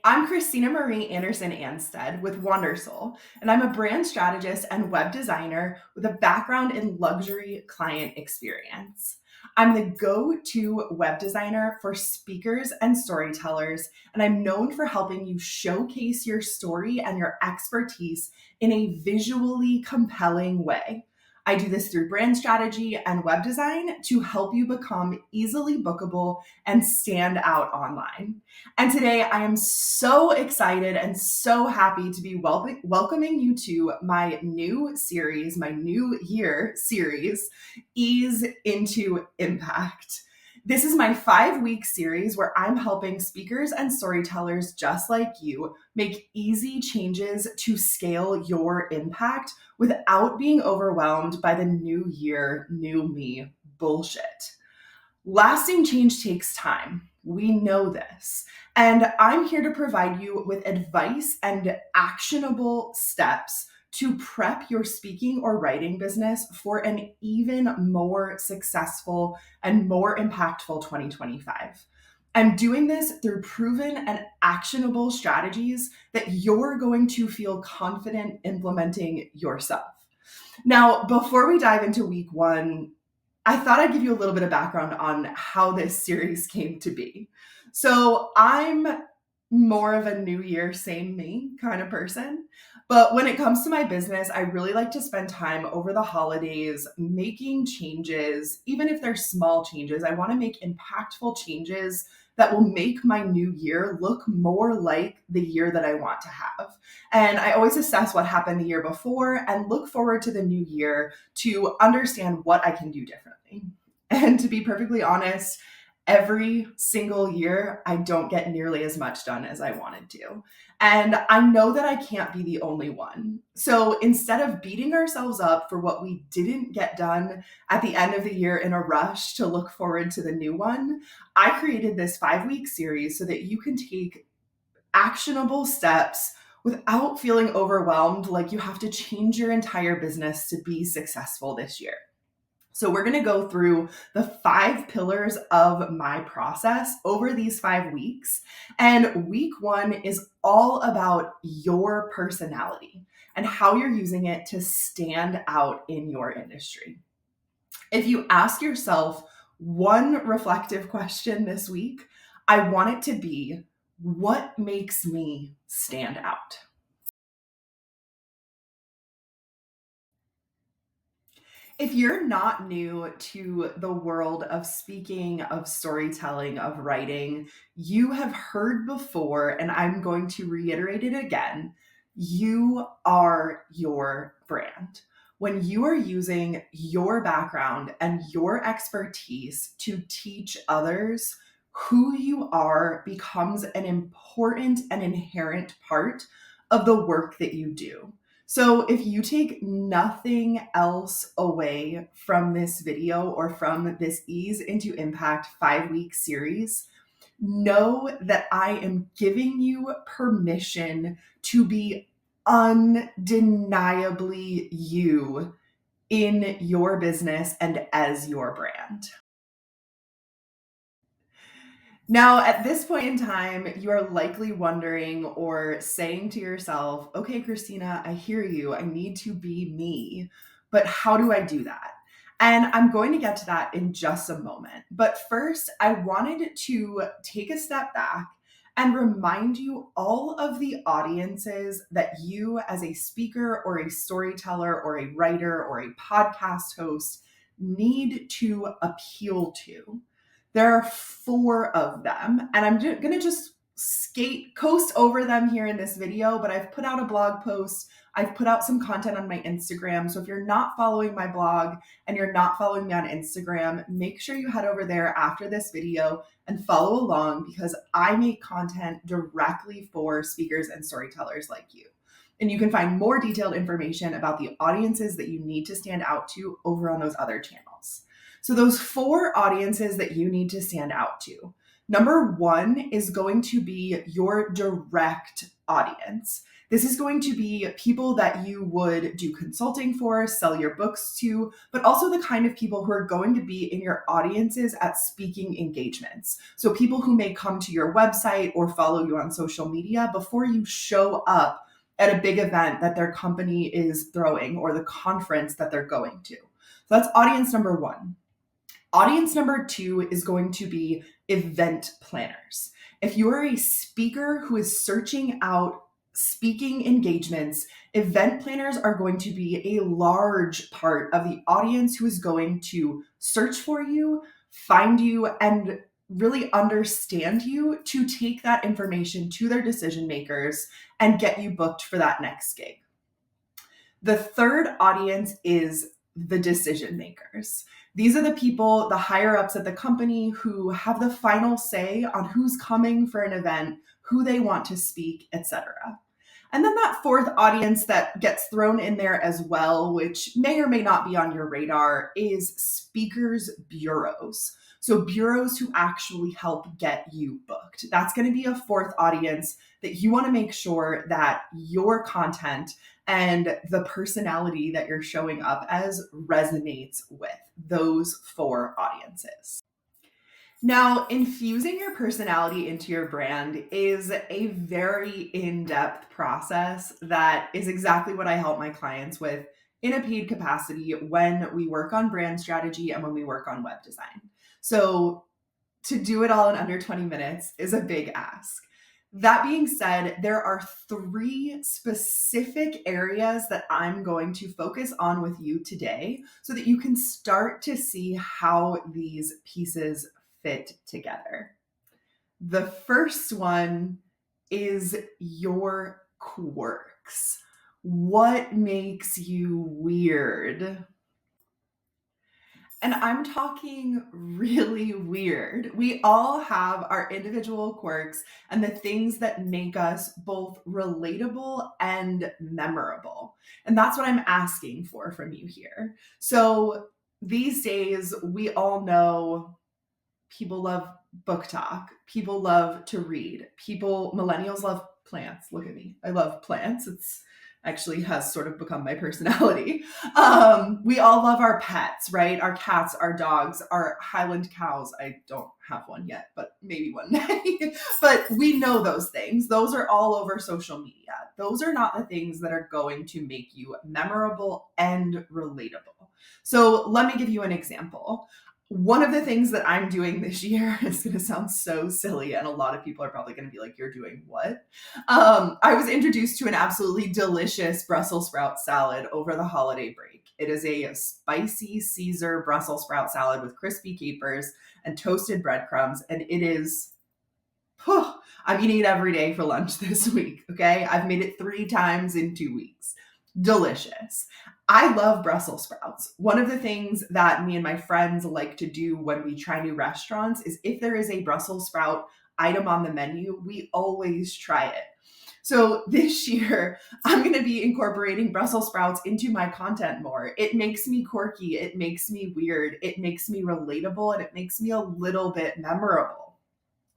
I'm Christina Marie Anderson Anstead with Wondersoul, and I'm a brand strategist and web designer with a background in luxury client experience. I'm the go-to web designer for speakers and storytellers, and I'm known for helping you showcase your story and your expertise in a visually compelling way. I do this through brand strategy and web design to help you become easily bookable and stand out online. And today I am so excited and so happy to be welcoming you to my new series, my new year series, Ease into Impact. This is my 5-week series where I'm helping speakers and storytellers just like you make easy changes to scale your impact without being overwhelmed by the new year, new me bullshit. Lasting change takes time. We know this. And I'm here to provide you with advice and actionable steps to prep your speaking or writing business for an even more successful and more impactful 2025. I'm doing this through proven and actionable strategies that you're going to feel confident implementing yourself. Now, before we dive into week one, I thought I'd give you a little bit of background on how this series came to be. So I'm more of a new year, same me kind of person. But when it comes to my business, I really like to spend time over the holidays making changes, even if they're small changes. I want to make impactful changes that will make my new year look more like the year that I want to have. And I always assess what happened the year before and look forward to the new year to understand what I can do differently. And to be perfectly honest, every single year, I don't get nearly as much done as I wanted to. And I know that I can't be the only one. So instead of beating ourselves up for what we didn't get done at the end of the year in a rush to look forward to the new one, I created this 5-week series so that you can take actionable steps without feeling overwhelmed like you have to change your entire business to be successful this year. So we're going to go through the 5 pillars of my process over these 5 weeks. And week 1 is all about your personality and how you're using it to stand out in your industry. If you ask yourself one reflective question this week, I want it to be, what makes me stand out? If you're not new to the world of speaking, of storytelling, of writing, you have heard before, and I'm going to reiterate it again, you are your brand. When you are using your background and your expertise to teach others, who you are becomes an important and inherent part of the work that you do. So if you take nothing else away from this video or from this Ease into Impact 5-week series, know that I am giving you permission to be undeniably you in your business and as your brand. Now, at this point in time, you are likely wondering or saying to yourself, okay, Christina, I hear you. I need to be me, but how do I do that? And I'm going to get to that in just a moment. But first, I wanted to take a step back and remind you all of the audiences that you, as a speaker or a storyteller or a writer or a podcast host, need to appeal to. There are 4 of them, and I'm going to just coast over them here in this video, but I've put out a blog post. I've put out some content on my Instagram. So if you're not following my blog and you're not following me on Instagram, make sure you head over there after this video and follow along because I make content directly for speakers and storytellers like you. And you can find more detailed information about the audiences that you need to stand out to over on those other channels. So those 4 audiences that you need to stand out to. Number one is going to be your direct audience. This is going to be people that you would do consulting for, sell your books to, but also the kind of people who are going to be in your audiences at speaking engagements. So people who may come to your website or follow you on social media before you show up at a big event that their company is throwing or the conference that they're going to. So that's audience number one. Audience number two is going to be event planners. If you're a speaker who is searching out speaking engagements, event planners are going to be a large part of the audience who is going to search for you, find you, and really understand you to take that information to their decision makers and get you booked for that next gig. The third audience is the decision makers. These are the people, the higher ups at the company who have the final say on who's coming for an event, who they want to speak, etc. And then that fourth audience that gets thrown in there as well, which may or may not be on your radar, is speakers bureaus. So bureaus who actually help get you booked. That's going to be a fourth audience that you want to make sure that your content and the personality that you're showing up as resonates with those four audiences. Now, infusing your personality into your brand is a very in-depth process that is exactly what I help my clients with in a paid capacity when we work on brand strategy and when we work on web design. So to do it all in under 20 minutes is a big ask. That being said, there are 3 specific areas that I'm going to focus on with you today so that you can start to see how these pieces fit together. The first one is your quirks. What makes you weird? And I'm talking really weird. We all have our individual quirks and the things that make us both relatable and memorable. And that's what I'm asking for from you here. So these days, we all know people love book talk. People love to read. Millennials love plants. Look at me. I love plants. It's actually has sort of become my personality. We all love our pets, right? Our cats, our dogs, our Highland cows. I don't have one yet, but maybe one day. But we know those things. Those are all over social media. Those are not the things that are going to make you memorable and relatable. So let me give you an example. One of the things that I'm doing this year is going to sound so silly, and a lot of people are probably going to be like, you're doing what? I was introduced to an absolutely delicious Brussels sprout salad over the holiday break. It is a spicy Caesar Brussels sprout salad with crispy capers and toasted breadcrumbs, and it is, I'm eating it every day for lunch this week, okay? I've made it 3 times in 2 weeks. Delicious. I love Brussels sprouts. One of the things that me and my friends like to do when we try new restaurants is if there is a Brussels sprout item on the menu, we always try it. So this year, I'm going to be incorporating Brussels sprouts into my content more. It makes me quirky. It makes me weird. It makes me relatable, and it makes me a little bit memorable.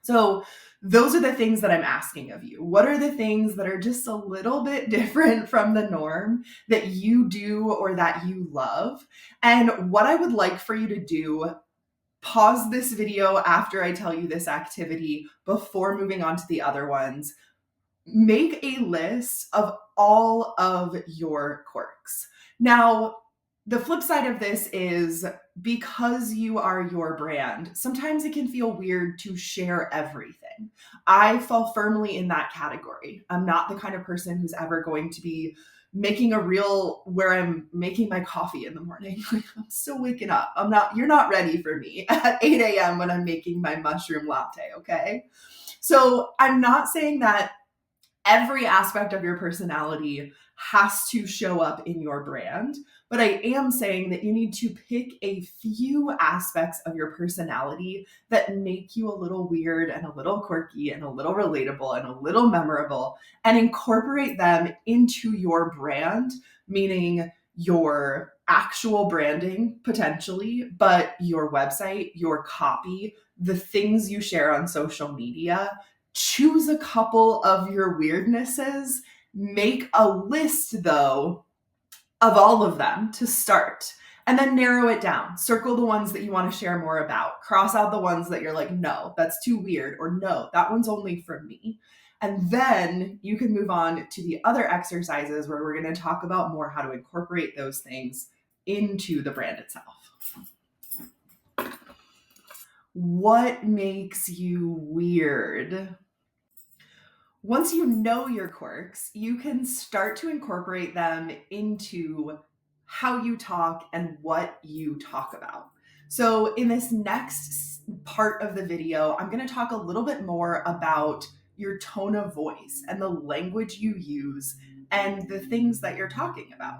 So those are the things that I'm asking of you. What are the things that are just a little bit different from the norm that you do or that you love? And what I would like for you to do, pause this video after I tell you this activity before moving on to the other ones. Make a list of all of your quirks. Now, the flip side of this is because you are your brand, sometimes it can feel weird to share everything. I fall firmly in that category. I'm not the kind of person who's ever going to be making a reel where I'm making my coffee in the morning. Like, I'm still waking up. You're not ready for me at 8 a.m. when I'm making my mushroom latte, okay? So I'm not saying that every aspect of your personality has to show up in your brand, but I am saying that you need to pick a few aspects of your personality that make you a little weird and a little quirky and a little relatable and a little memorable, and incorporate them into your brand, meaning your actual branding potentially, but your website, your copy, the things you share on social media, choose a couple of your weirdnesses, make a list though of all of them to start, and then narrow it down. Circle the ones that you want to share more about. Cross out the ones that you're like, no, that's too weird, or no, that one's only for me. And then you can move on to the other exercises where we're going to talk about more how to incorporate those things into the brand itself. What makes you weird? Once you know your quirks, you can start to incorporate them into how you talk and what you talk about. So in this next part of the video, I'm going to talk a little bit more about your tone of voice and the language you use and the things that you're talking about.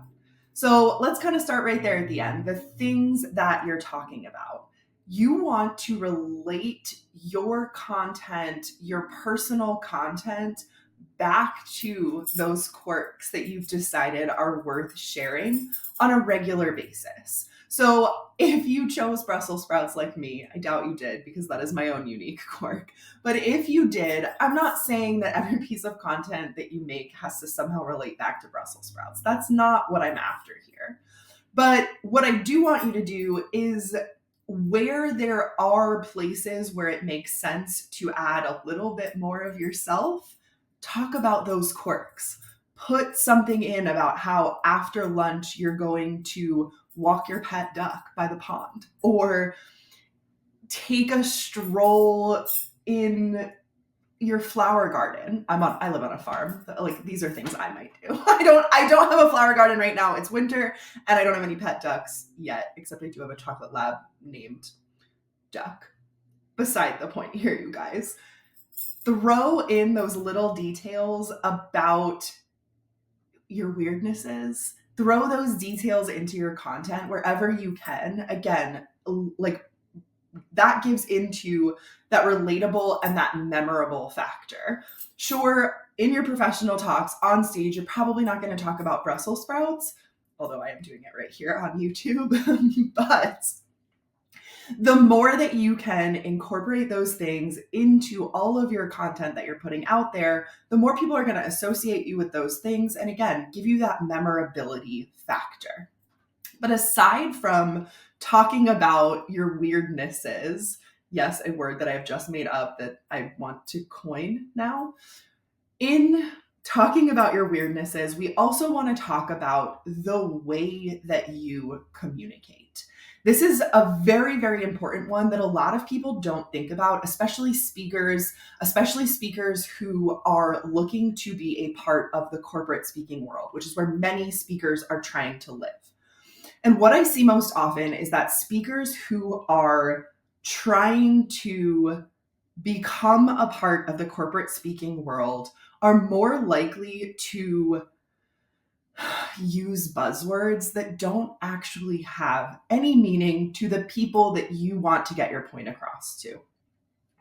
So let's kind of start right there at the end, the things that you're talking about. You want to relate your content, your personal content, back to those quirks that you've decided are worth sharing on a regular basis. So if you chose Brussels sprouts like me, I doubt you did because that is my own unique quirk. But if you did, I'm not saying that every piece of content that you make has to somehow relate back to Brussels sprouts. That's not what I'm after here. But what I do want you to do is, where there are places where it makes sense to add a little bit more of yourself, talk about those quirks. Put something in about how after lunch you're going to walk your pet duck by the pond, or take a stroll in your flower garden. I live on a farm. Like, these are things I might do. I don't have a flower garden right now. It's winter and I don't have any pet ducks yet, except I do have a chocolate lab named Duck. Beside the point here, you guys. Throw in those little details about your weirdnesses. Throw those details into your content wherever you can. Again, like, that gives into that relatable and that memorable factor. Sure, in your professional talks on stage, you're probably not going to talk about Brussels sprouts, although I am doing it right here on YouTube. But the more that you can incorporate those things into all of your content that you're putting out there, the more people are going to associate you with those things. And again, give you that memorability factor. But aside from talking about your weirdnesses, yes, a word that I've just made up that I want to coin now, in talking about your weirdnesses, we also want to talk about the way that you communicate. This is a very, very important one that a lot of people don't think about, especially speakers who are looking to be a part of the corporate speaking world, which is where many speakers are trying to live. And what I see most often is that speakers who are trying to become a part of the corporate speaking world are more likely to use buzzwords that don't actually have any meaning to the people that you want to get your point across to.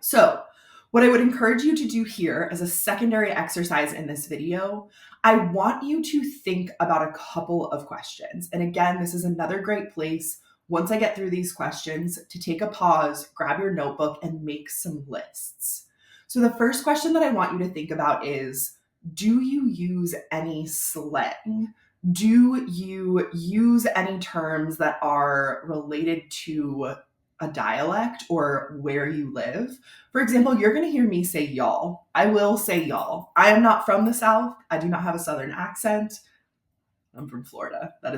So, what I would encourage you to do here as a secondary exercise in this video, I want you to think about a couple of questions. And again, this is another great place, once I get through these questions, to take a pause, grab your notebook, and make some lists. So the first question that I want you to think about is, do you use any slang? Do you use any terms that are related to a dialect or where you live? For example, you're going to hear me say y'all. I will say y'all. I am not from the South. I do not have a Southern accent. I'm from Florida. That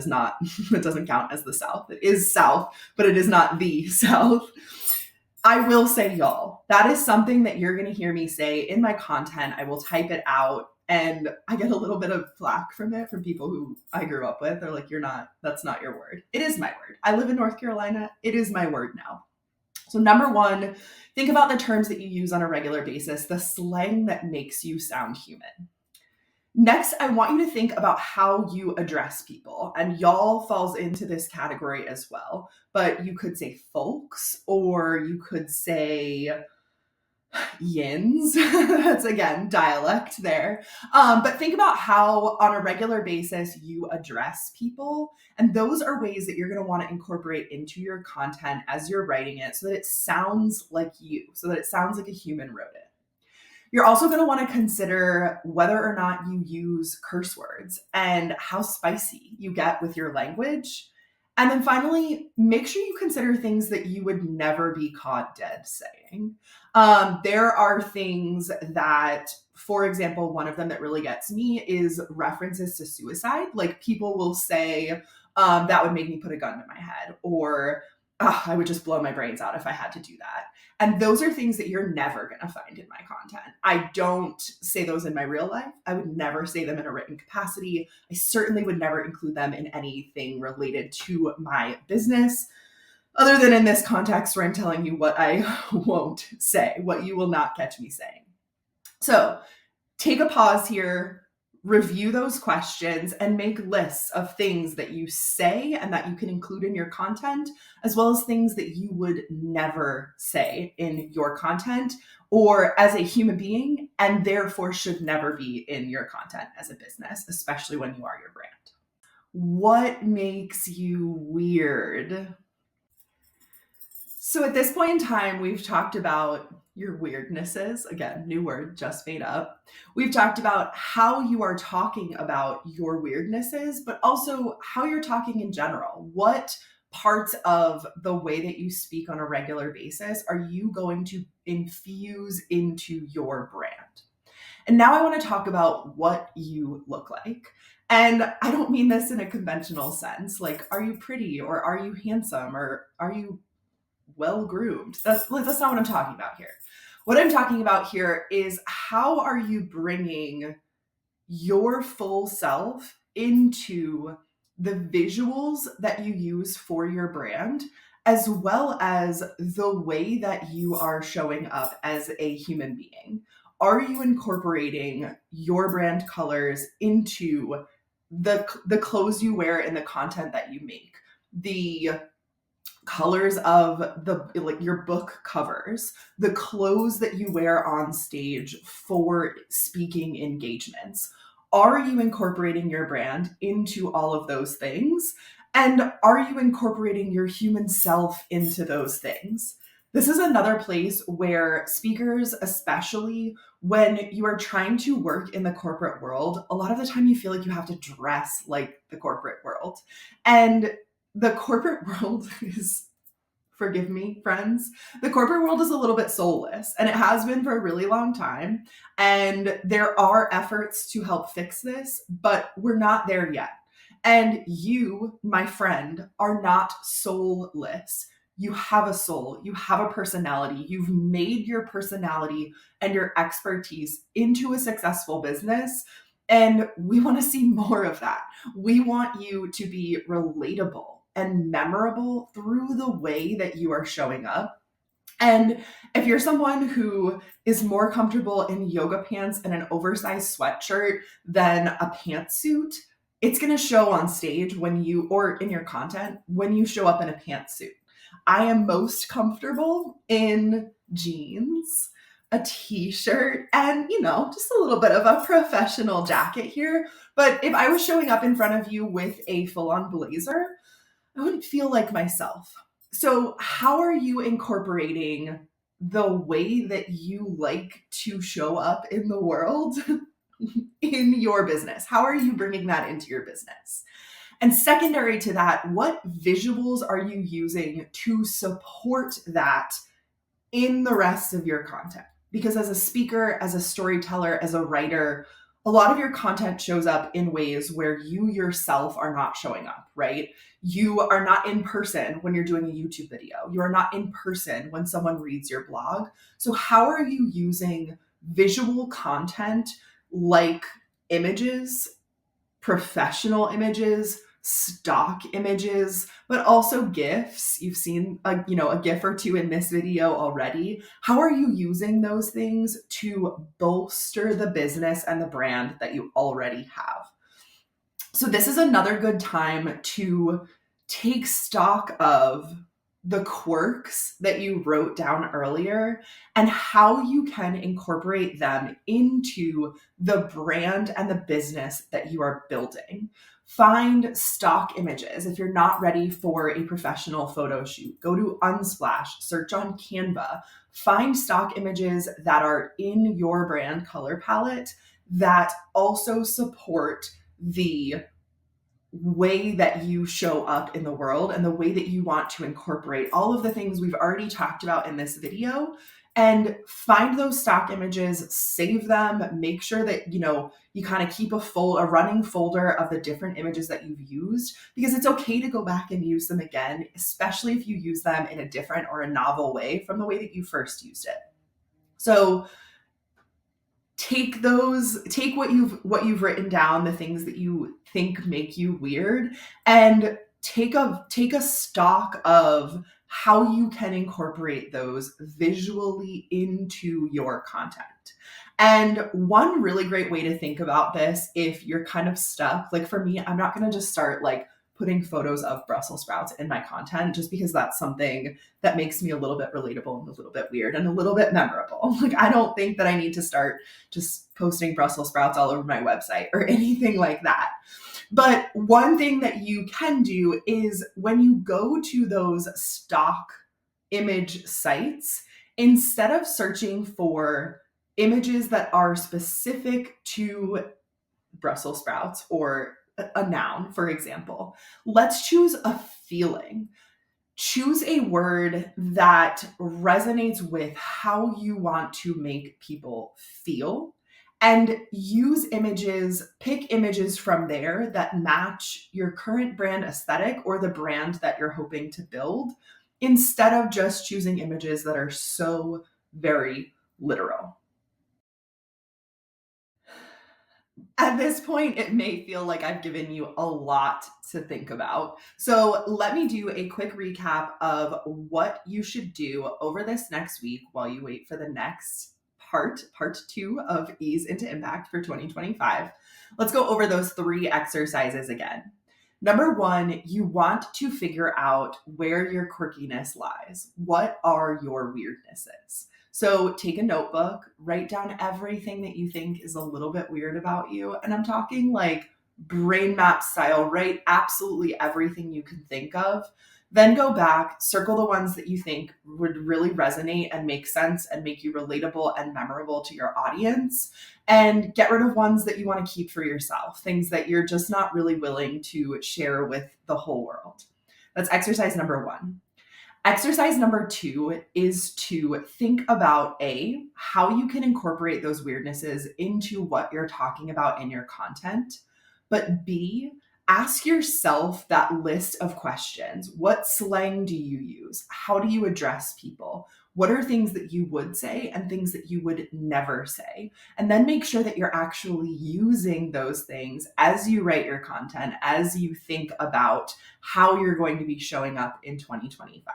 doesn't count as the South. It is South, but it is not the South. I will say y'all. That is something that you're going to hear me say in my content. I will type it out, and I get a little bit of flack from it from people who I grew up with. They're like, that's not your word. It is my word. I live in North Carolina. It is my word now. So number one, think about the terms that you use on a regular basis, the slang that makes you sound human. Next, I want you to think about how you address people, and y'all falls into this category as well. But you could say folks, or you could say yins. That's again dialect there. But think about how on a regular basis you address people. And those are ways that you're going to want to incorporate into your content as you're writing it so that it sounds like you, so that it sounds like a human wrote it. You're also going to want to consider whether or not you use curse words and how spicy you get with your language. And then finally, make sure you consider things that you would never be caught dead saying. There are things that, for example, one of them that really gets me is references to suicide. Like people will say, that would make me put a gun to my head, or I would just blow my brains out if I had to do that. And those are things that you're never going to find in my content. I don't say those in my real life. I would never say them in a written capacity. I certainly would never include them in anything related to my business, other than in this context where I'm telling you what I won't say, what you will not catch me saying. So take a pause here, review those questions, and make lists of things that you say and that you can include in your content, as well as things that you would never say in your content or as a human being, and therefore should never be in your content as a business, especially when you are your brand. What makes you weird? So at this point in time, we've talked about your weirdnesses. Again, new word, just made up. We've talked about how you are talking about your weirdnesses, but also how you're talking in general. What parts of the way that you speak on a regular basis are you going to infuse into your brand? And now I want to talk about what you look like. And I don't mean this in a conventional sense, like, are you pretty, or are you handsome, or are you well-groomed? That's not what I'm talking about here. What I'm talking about here is how are you bringing your full self into the visuals that you use for your brand, as well as the way that you are showing up as a human being. Are you incorporating your brand colors into the clothes you wear and the content that you make? The colors of your book covers, the clothes that you wear on stage for speaking engagements. Are you incorporating your brand into all of those things? And are you incorporating your human self into those things? This is another place where speakers, especially when you are trying to work in the corporate world, a lot of the time you feel like you have to dress like the corporate world. And the corporate world is, forgive me, friends, the corporate world is a little bit soulless, and it has been for a really long time. And there are efforts to help fix this, but we're not there yet. And you, my friend, are not soulless. You have a soul, you have a personality, you've made your personality and your expertise into a successful business. And we want to see more of that. We want you to be relatable and memorable through the way that you are showing up. And if you're someone who is more comfortable in yoga pants and an oversized sweatshirt than a pantsuit, it's going to show on stage when you, or in your content, when you show up in a pantsuit. I am most comfortable in jeans, a t-shirt, and, just a little bit of a professional jacket here. But if I was showing up in front of you with a full-on blazer, I wouldn't feel like myself. So how are you incorporating the way that you like to show up in the world in your business? How are you bringing that into your business? And secondary to that, what visuals are you using to support that in the rest of your content? Because as a speaker, as a storyteller, as a writer, a lot of your content shows up in ways where you yourself are not showing up, right? You are not in person when you're doing a YouTube video. You are not in person when someone reads your blog. So how are you using visual content like images, professional images, stock images, but also GIFs? You've seen a GIF or two in this video already. How are you using those things to bolster the business and the brand that you already have? So this is another good time to take stock of the quirks that you wrote down earlier and how you can incorporate them into the brand and the business that you are building. Find stock images. If you're not ready for a professional photo shoot, go to Unsplash, search on Canva, find stock images that are in your brand color palette that also support the way that you show up in the world and the way that you want to incorporate all of the things we've already talked about in this video. And find those stock images, save them, make sure that you kind of keep a running folder of the different images that you've used, because it's okay to go back and use them again, especially if you use them in a different or a novel way from the way that you first used it. So take what you've written down, the things that you think make you weird, and take a stock of how you can incorporate those visually into your content. And one really great way to think about this, if you're kind of stuck, like for me, I'm not going to just start like putting photos of Brussels sprouts in my content, just because that's something that makes me a little bit relatable and a little bit weird and a little bit memorable. Like, I don't think that I need to start just posting Brussels sprouts all over my website or anything like that. But one thing that you can do is, when you go to those stock image sites, instead of searching for images that are specific to Brussels sprouts or a noun, for example, let's choose a feeling. Choose a word that resonates with how you want to make people feel, and use images, pick images from there that match your current brand aesthetic or the brand that you're hoping to build, instead of just choosing images that are so very literal. At this point, it may feel like I've given you a lot to think about. So let me do a quick recap of what you should do over this next week while you wait for the next part 2 of Ease into Impact for 2025. Let's go over those 3 exercises again. Number 1, you want to figure out where your quirkiness lies. What are your weirdnesses? So take a notebook, write down everything that you think is a little bit weird about you. And I'm talking like brain map style, write absolutely everything you can think of. Then go back, circle the ones that you think would really resonate and make sense and make you relatable and memorable to your audience, and get rid of ones that you want to keep for yourself, things that you're just not really willing to share with the whole world. That's exercise number 1. Exercise number 2 is to think about how you can incorporate those weirdnesses into what you're talking about in your content, but B, ask yourself that list of questions. What slang do you use? How do you address people? What are things that you would say and things that you would never say? And then make sure that you're actually using those things as you write your content, as you think about how you're going to be showing up in 2025.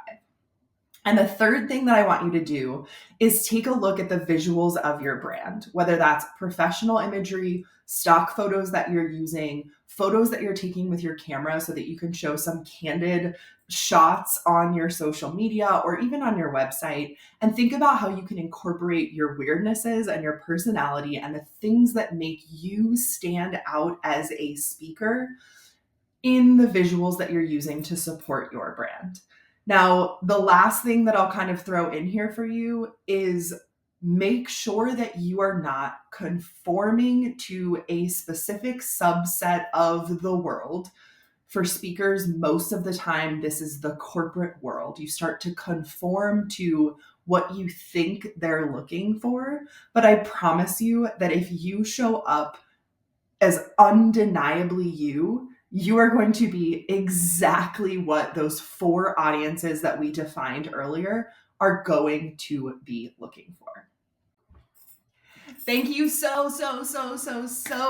And the third thing that I want you to do is take a look at the visuals of your brand, whether that's professional imagery, stock photos that you're using, photos that you're taking with your camera so that you can show some candid shots on your social media or even on your website, and think about how you can incorporate your weirdnesses and your personality and the things that make you stand out as a speaker in the visuals that you're using to support your brand. Now, the last thing that I'll kind of throw in here for you is make sure that you are not conforming to a specific subset of the world. For speakers, most of the time, this is the corporate world. You start to conform to what you think they're looking for. But I promise you that if you show up as undeniably you are going to be exactly what those 4 audiences that we defined earlier are going to be looking for. Thank you so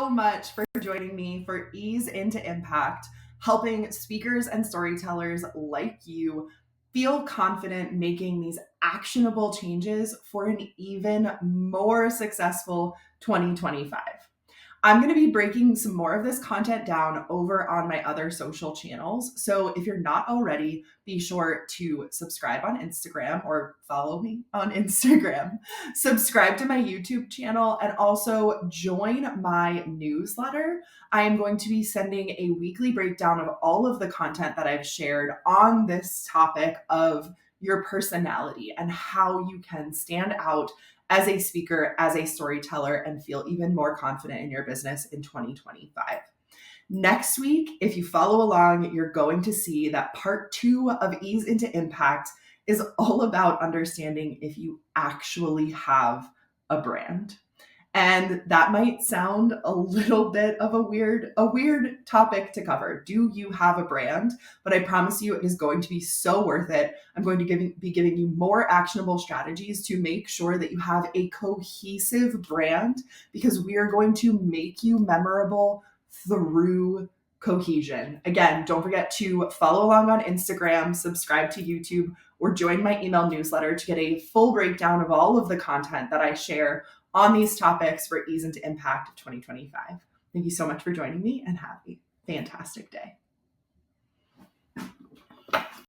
much for joining me for Ease into Impact, helping speakers and storytellers like you feel confident making these actionable changes for an even more successful 2025. I'm going to be breaking some more of this content down over on my other social channels. So if you're not already, be sure to subscribe on Instagram or follow me on Instagram, subscribe to my YouTube channel, and also join my newsletter. I am going to be sending a weekly breakdown of all of the content that I've shared on this topic of your personality and how you can stand out as a speaker, as a storyteller, and feel even more confident in your business in 2025. Next week, if you follow along, you're going to see that part 2 of Ease into Impact is all about understanding if you actually have a brand. And that might sound a little bit of a weird topic to cover. Do you have a brand? But I promise you it is going to be so worth it. I'm going to be giving you more actionable strategies to make sure that you have a cohesive brand, because we are going to make you memorable through cohesion. Again, don't forget to follow along on Instagram, subscribe to YouTube, or join my email newsletter to get a full breakdown of all of the content that I share on these topics for Ease into Impact of 2025. Thank you so much for joining me, and have a fantastic day.